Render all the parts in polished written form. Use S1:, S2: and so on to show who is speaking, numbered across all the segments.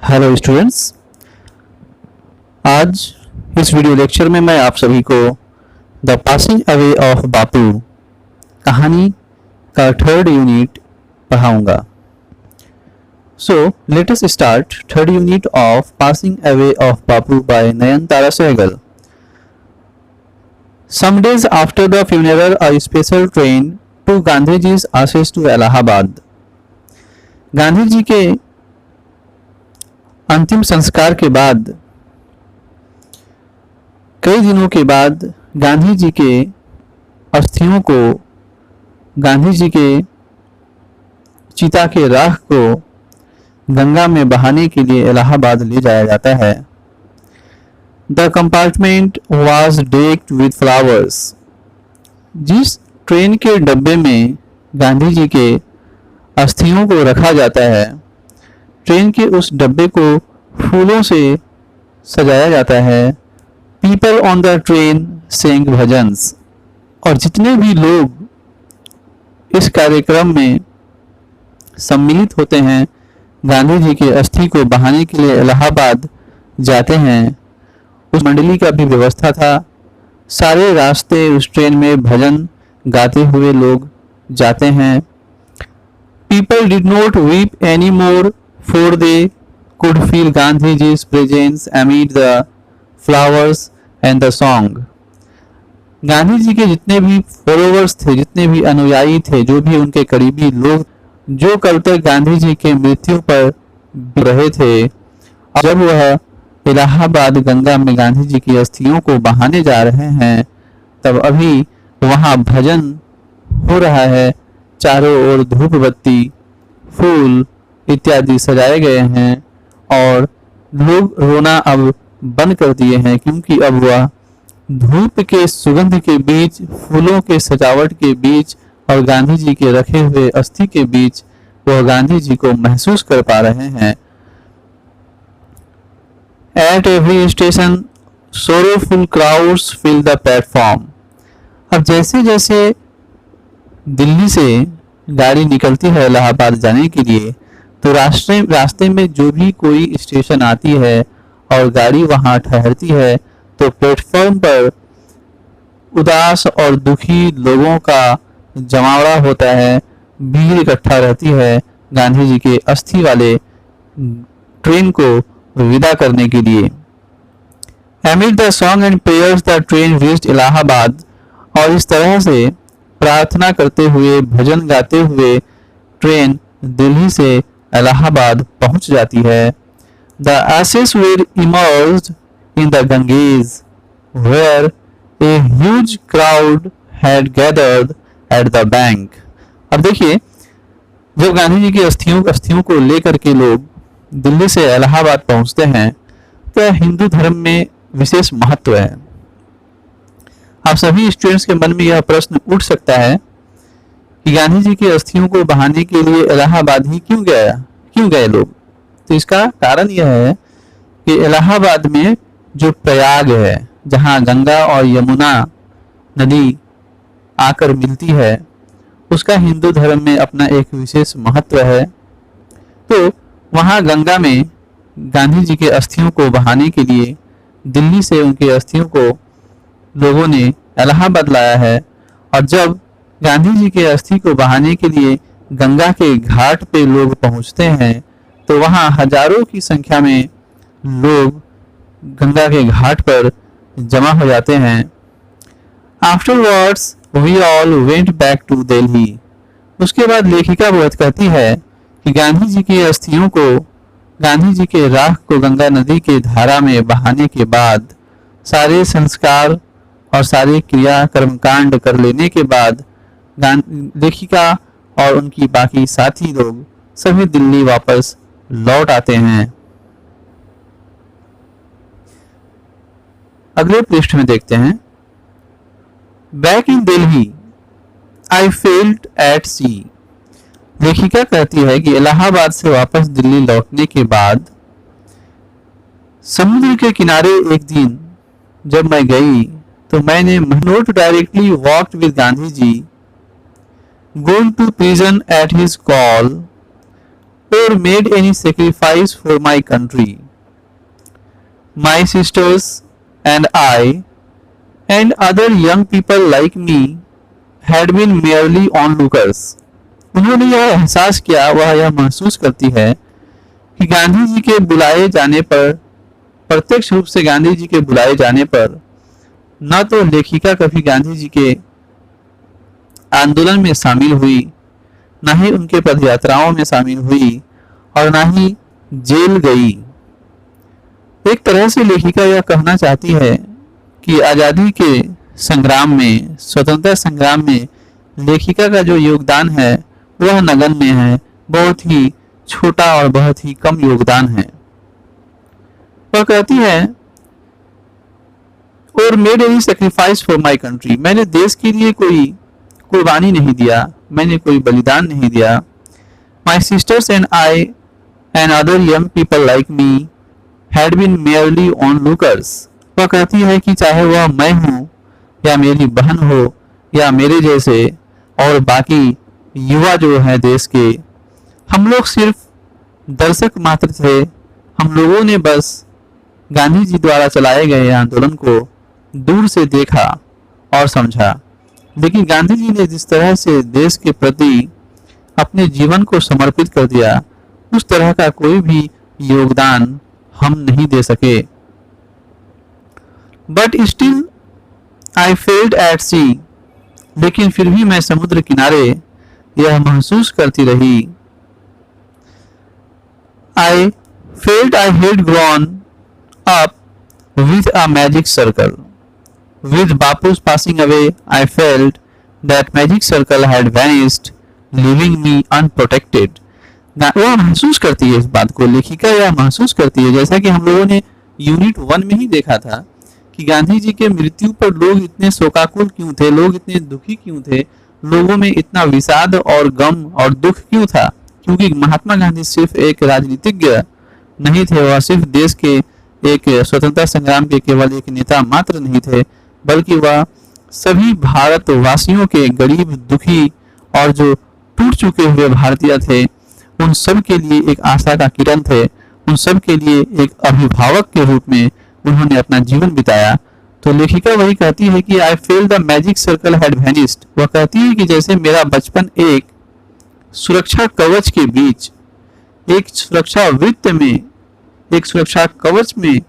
S1: Hello students. आज इस video lecture में मैं आप सभी को the passing away of Bapu कहानी का थर्ड यूनिट पढ़ाऊंगा। So let us start third unit of passing away of Bapu by Nayantara Sahgal. Some days after the funeral, a special train to Gandhiji's ashes to Allahabad. Gandhi ji के अंतिम संस्कार के बाद कई दिनों के बाद गांधी जी के अस्थियों को, गांधी जी के चिता के राख को गंगा में बहाने के लिए इलाहाबाद ले जाया जाता है। The compartment was decked with flowers. जिस ट्रेन के डब्बे में गांधी जी के अस्थियों को रखा जाता है, ट्रेन के उस डब्बे को फूलों से सजाया जाता है। People on the train sang bhajans. और जितने भी लोग इस कार्यक्रम में सम्मिलित होते हैं, गांधी जी के अस्थि को बहाने के लिए इलाहाबाद जाते हैं, उस मंडली का भी व्यवस्था था। सारे रास्ते उस ट्रेन में भजन गाते हुए लोग जाते हैं। People did not weep anymore, for they could feel Gandhiji's presence amid the flowers and the song. Gandhi ji के जितने भी फॉलोवर्स थे, जितने भी अनुयायी थे, जो भी उनके करीबी लोग, जो कल तक गांधी जी के मृत्यु पर रहे थे, जब वह इलाहाबाद गंगा में गांधी जी की अस्थियों को बहाने जा रहे हैं, तब अभी वहां भजन हो रहा है। चारों ओर धूप बत्ती, फूल इत्यादि सजाए गए हैं और लोग रोना अब बंद कर दिए हैं, क्योंकि अब वह धूप के सुगंध के बीच, फूलों के सजावट के बीच और गांधी जी के रखे हुए अस्थि के बीच वह गांधी जी को महसूस कर पा रहे हैं। At every station, sorrowful crowds fill the platform. अब जैसे जैसे दिल्ली से गाड़ी निकलती है इलाहाबाद जाने के लिए, तो रास्ते में जो भी कोई स्टेशन आती है और गाड़ी वहां ठहरती है, तो प्लेटफॉर्म पर उदास और दुखी लोगों का जमावड़ा होता है, भीड़ इकट्ठा रहती है गांधी जी के अस्थि वाले ट्रेन को विदा करने के लिए। Amid the song and prayers, the train reached Allahabad. और इस तरह से प्रार्थना करते हुए, भजन गाते हुए ट्रेन दिल्ली से इलाहाबाद पहुंच जाती है। The ashes were immersed in the Ganges, where a huge crowd had gathered at the bank. अब देखिए, जब गांधी जी की अस्थियों को लेकर के लोग दिल्ली से इलाहाबाद पहुंचते हैं, तो हिंदू धर्म में विशेष महत्व है। आप सभी स्टूडेंट्स के मन में यह प्रश्न उठ सकता है कि गांधी जी की अस्थियों को बहाने के लिए इलाहाबाद ही क्यों गए लोग। तो इसका कारण यह है कि इलाहाबाद में जो प्रयाग है, जहां गंगा और यमुना नदी आकर मिलती है, उसका हिंदू धर्म में अपना एक विशेष महत्व है। तो वहां गंगा में गांधी जी के अस्थियों को बहाने के लिए दिल्ली से उनके अस्थियों को लोगों ने इलाहाबाद लाया है। और जब गांधी जी के अस्थि को बहाने के लिए गंगा के घाट पे लोग पहुंचते हैं, तो वहां हजारों की संख्या में लोग गंगा के घाट पर जमा हो जाते हैं। Afterwards we all went back to Delhi. उसके बाद लेखिका बहुत कहती है कि गांधी जी की अस्थियों को, गांधी जी के राख को गंगा नदी के धारा में बहाने के बाद, सारे संस्कार और सारे क्रिया कर्मकांड कर लेने के बाद, लेखिका और उनकी बाकी साथी लोग सभी दिल्ली वापस लौट आते हैं। अगले पृष्ठ में देखते हैं। Back in Delhi I felt at sea. लेखिका कहती है कि इलाहाबाद से वापस दिल्ली लौटने के बाद समुद्र के किनारे एक दिन जब मैं गई, तो मैंने not directly walked with Gandhi ji, going to prison at his call, or made any sacrifice for my country. My sisters and I and other young people like me had been merely onlookers. उन्होंने यह एहसास किया, वह यह महसूस करती है कि गांधी जी के बुलाए जाने पर, प्रत्यक्ष रूप से गांधी जी के बुलाए जाने पर न तो लेखिका कभी गांधी जी के आंदोलन में शामिल हुई, न ही उनके पदयात्राओं में शामिल हुई और न ही जेल गई। एक तरह से लेखिका यह कहना चाहती है कि आज़ादी के संग्राम में, स्वतंत्रता संग्राम में लेखिका का जो योगदान है वह नगण्य है, बहुत ही छोटा और बहुत ही कम योगदान है। वह कहती है और made any sacrifice for my country, मैंने देश के लिए कोई कुर्बानी नहीं दिया, मैंने कोई बलिदान नहीं दिया। My sisters and I and other young people like me had been merely onlookers. वह कहती है कि चाहे वह मैं हूँ या मेरी बहन हो या मेरे जैसे और बाकी युवा जो है देश के, हम लोग सिर्फ दर्शक मात्र थे। हम लोगों ने बस गांधी जी द्वारा चलाए गए आंदोलन को दूर से देखा और समझा, लेकिन गांधी जी ने जिस तरह से देश के प्रति अपने जीवन को समर्पित कर दिया, उस तरह का कोई भी योगदान हम नहीं दे सके। But still I felt at sea, लेकिन फिर भी मैं समुद्र किनारे यह महसूस करती रही। I felt I had grown up with a magic circle. With Bapu's passing away, I felt that magic circle had vanished, leaving me unprotected. वह महसूस करती है इस बात को, लेखिका यह महसूस करती है, जैसा कि हम लोगों ने यूनिट 1 में ही देखा था कि गांधी जी के मृत्यु पर लोग इतने शोकाकुल क्यों थे, लोग इतने दुखी क्यों थे, लोगों में इतना विषाद और गम और दुख क्यों था, क्योंकि महात्मा गांधी सिर्फ एक राजनीतिज्ञ नहीं थे, वह सिर्फ देश के एक स्वतंत्रता संग्राम के केवल एक नेता मात्र नहीं थे, बल्कि वह सभी भारतवासियों के गरीब, दुखी और जो टूट चुके हुए भारतीय थे, उन सब के लिए एक आशा का किरण थे, उन सब के लिए एक अभिभावक के रूप में उन्होंने अपना जीवन बिताया। तो लेखिका वही कहती है कि I feel the magic circle had vanished. वह कहती है कि जैसे मेरा बचपन एक सुरक्षा कवच के बीच, एक सुरक्षा वृत्त में, एक सुरक्षा कवच में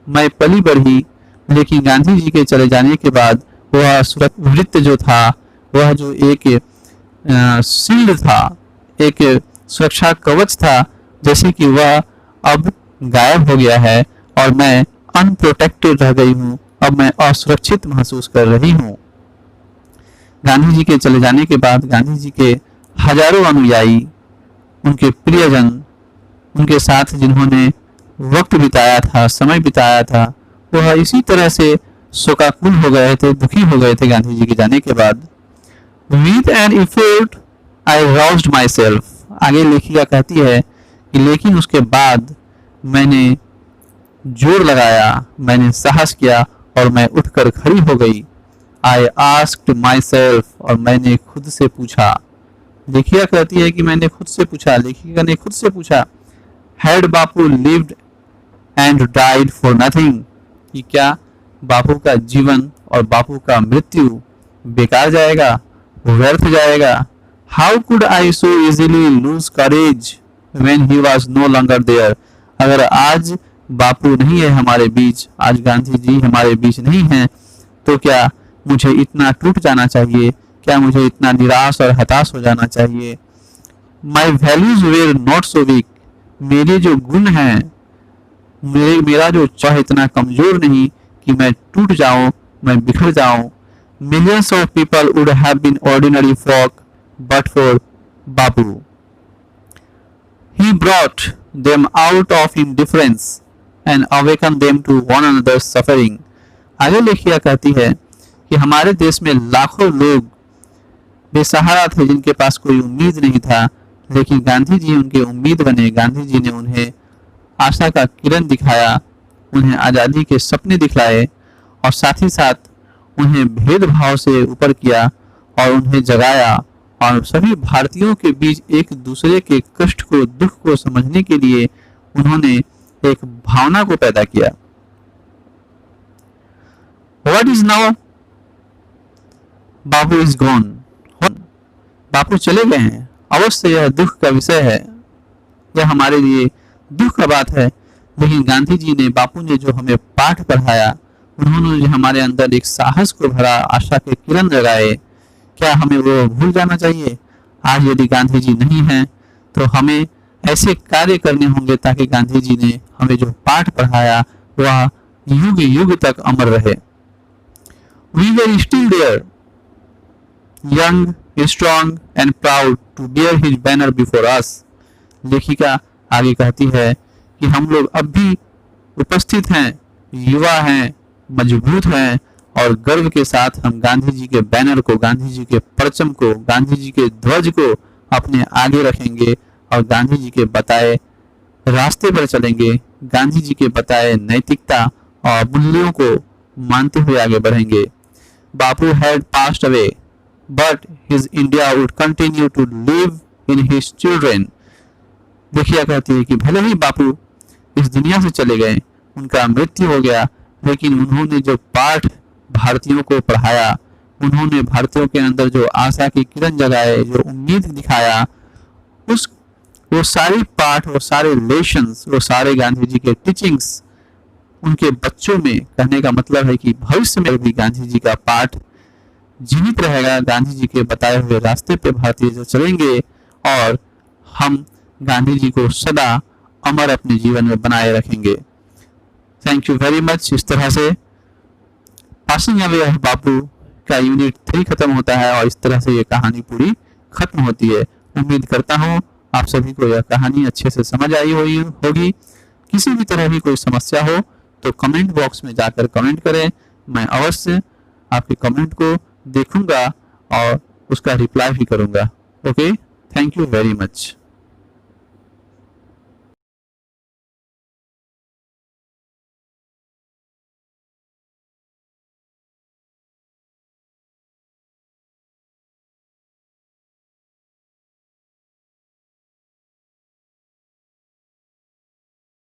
S1: मैं पली बढ़ी, लेकिन गांधी जी के चले जाने के बाद वह वृत्त जो था, वह जो एक शील्ड था, एक सुरक्षा कवच था, जैसे कि वह अब गायब हो गया है और मैं अनप्रोटेक्टेड रह गई हूँ, अब मैं असुरक्षित महसूस कर रही हूँ। गांधी जी के चले जाने के बाद गांधी जी के हजारों अनुयायी, उनके प्रियजन, उनके साथ जिन्होंने वक्त बिताया था, समय बिताया था, वह इसी तरह से शोकाकुल हो गए थे, दुखी हो गए थे गांधी जी के जाने के बाद। With an effort, I roused myself। आगे लेखिका कहती है कि लेकिन उसके बाद मैंने जोर लगाया, मैंने साहस किया और मैं उठकर खड़ी हो गई। I asked myself, और मैंने खुद से पूछा। लेखिका कहती है कि मैंने खुद से पूछा, लेखिका ने खुद से पूछा, Had Bapu lived and died for nothing? कि क्या बापू का जीवन और बापू का मृत्यु बेकार जाएगा, व्यर्थ जाएगा? How could I so easily lose courage when he was no longer there? अगर आज बापू नहीं है हमारे बीच, आज गांधी जी हमारे बीच नहीं हैं, तो क्या मुझे इतना टूट जाना चाहिए? क्या मुझे इतना निराश और हताश हो जाना चाहिए? My values were not so weak। मेरे जो गुण हैं, मेरा जो चाह इतना कमजोर नहीं कि मैं टूट जाऊं, मैं बिखर जाऊं। Millions of people would have been ordinary folk but for Bapu। He brought them out of indifference and awakened them to one another's suffering। आगे लेखिका कहती है कि हमारे देश में लाखों लोग बेसहारा थे, जिनके पास कोई उम्मीद नहीं था, लेकिन गांधी जी उनके उम्मीद बने। गांधी जी ने उन्हें आशा का किरण दिखाया, उन्हें आज़ादी के सपने दिखलाए और साथ ही साथ उन्हें भेदभाव से ऊपर किया और उन्हें जगाया और सभी भारतीयों के बीच एक दूसरे के कष्ट को, दुख को समझने के लिए उन्होंने एक भावना को पैदा किया। What is now? Bapu is gone. Bapu चले गए हैं। अवश्य यह दुख का विषय है, यह हमारे लिए दुख का बात है, लेकिन गांधी जी ने, बापू ने जो हमें पाठ पढ़ाया, उन्होंने जो हमारे अंदर एक साहस को भरा, आशा के किरण जगाए, क्या हमें वो भूल जाना चाहिए? आज यदि गांधी जी नहीं हैं तो हमें ऐसे कार्य करने होंगे ताकि गांधी जी ने हमें जो पाठ पढ़ाया वह युग युग तक अमर रहे। We were still there, young, strong and proud to bear his banner before us। लेखिका आगे कहती है कि हम लोग अब भी उपस्थित हैं, युवा हैं, मजबूत हैं और गर्व के साथ हम गांधी जी के बैनर को, गांधी जी के परचम को, गांधी जी के ध्वज को अपने आगे रखेंगे और गांधी जी के बताए रास्ते पर चलेंगे, गांधी जी के बताए नैतिकता और मूल्यों को मानते हुए आगे बढ़ेंगे। बापू had passed away, but his India would continue to live in his children। देखिए कहती है कि भले ही बापू इस दुनिया से चले गए, उनका मृत्यु हो गया, लेकिन उन्होंने जो पाठ भारतीयों को पढ़ाया, उन्होंने भारतीयों के अंदर जो आशा की किरण जगाए, जो उम्मीद दिखाया, वो सारे पाठ, वो सारे लेसन्स, वो सारे गांधी जी के टीचिंग्स उनके बच्चों में, कहने का मतलब है कि भविष्य में भी गांधी जी का पाठ जीवित रहेगा। गांधी जी के बताए हुए रास्ते पे भारतीय जो चलेंगे और हम गांधी जी को सदा अमर अपने जीवन में बनाए रखेंगे। Thank you very much. इस तरह से पासिंग अवे ऑफ बापू का यूनिट 3 खत्म होता है और इस तरह से ये कहानी पूरी खत्म होती है। उम्मीद करता हूँ आप सभी को यह कहानी अच्छे से समझ आई होगी। किसी भी तरह की कोई समस्या हो तो कमेंट बॉक्स में जाकर कमेंट करें, मैं अवश्य आपके कमेंट को देखूंगा और उसका रिप्लाई भी करूंगा। Okay, thank you very much.